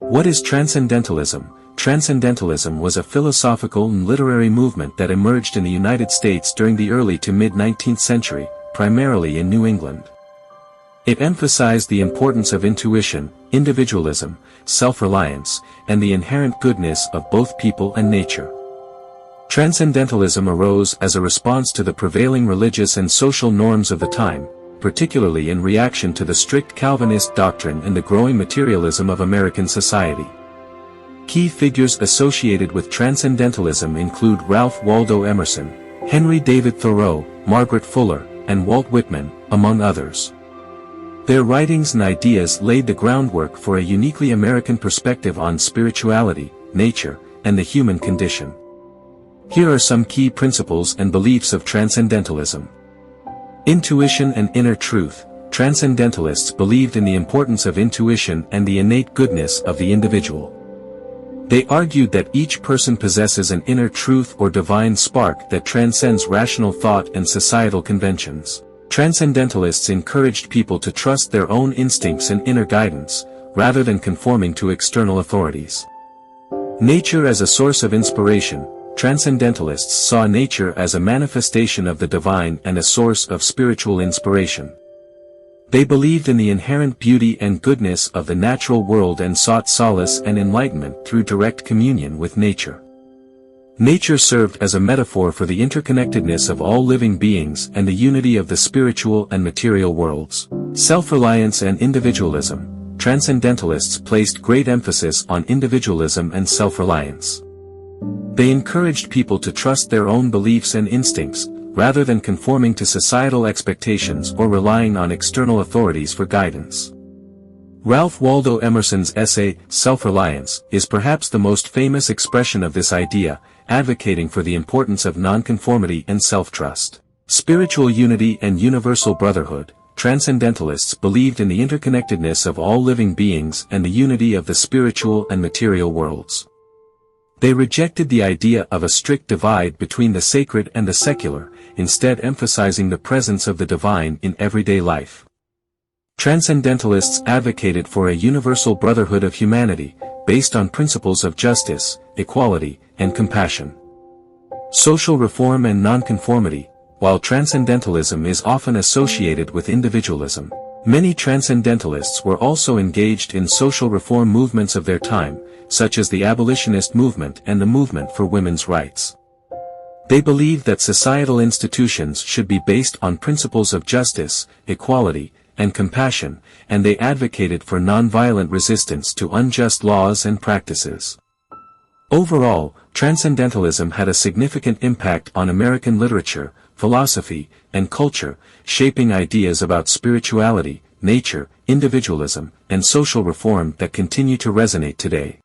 What is Transcendentalism? Transcendentalism was a philosophical and literary movement that emerged in the United States during the early to mid-19th century, primarily in New England. It emphasized the importance of intuition, individualism, self-reliance, and the inherent goodness of both people and nature. Transcendentalism arose as a response to the prevailing religious and social norms of the time, particularly in reaction to the strict Calvinist doctrine and the growing materialism of American society. Key figures associated with Transcendentalism include Ralph Waldo Emerson, Henry David Thoreau, Margaret Fuller, and Walt Whitman, among others. Their writings and ideas laid the groundwork for a uniquely American perspective on spirituality, nature, and the human condition. Here are some key principles and beliefs of Transcendentalism. Intuition and inner truth. Transcendentalists believed in the importance of intuition and the innate goodness of the individual. They argued that each person possesses an inner truth or divine spark that transcends rational thought and societal conventions. Transcendentalists encouraged people to trust their own instincts and inner guidance, rather than conforming to external authorities. Nature as a source of inspiration. Transcendentalists saw nature as a manifestation of the divine and a source of spiritual inspiration. They believed in the inherent beauty and goodness of the natural world and sought solace and enlightenment through direct communion with nature. Nature served as a metaphor for the interconnectedness of all living beings and the unity of the spiritual and material worlds. Self-reliance and individualism. Transcendentalists placed great emphasis on individualism and self-reliance. They encouraged people to trust their own beliefs and instincts, rather than conforming to societal expectations or relying on external authorities for guidance. Ralph Waldo Emerson's essay, Self-Reliance, is perhaps the most famous expression of this idea, advocating for the importance of nonconformity and self-trust. Spiritual unity and universal brotherhood. Transcendentalists believed in the interconnectedness of all living beings and the unity of the spiritual and material worlds. They rejected the idea of a strict divide between the sacred and the secular, instead emphasizing the presence of the divine in everyday life. Transcendentalists advocated for a universal brotherhood of humanity, based on principles of justice, equality, and compassion. Social reform and nonconformity. While Transcendentalism is often associated with individualism, many Transcendentalists were also engaged in social reform movements of their time, such as the abolitionist movement and the movement for women's rights. They believed that societal institutions should be based on principles of justice, equality, and compassion, and they advocated for nonviolent resistance to unjust laws and practices. Overall, Transcendentalism had a significant impact on American literature, philosophy, and culture, shaping ideas about spirituality, nature, individualism, and social reform that continue to resonate today.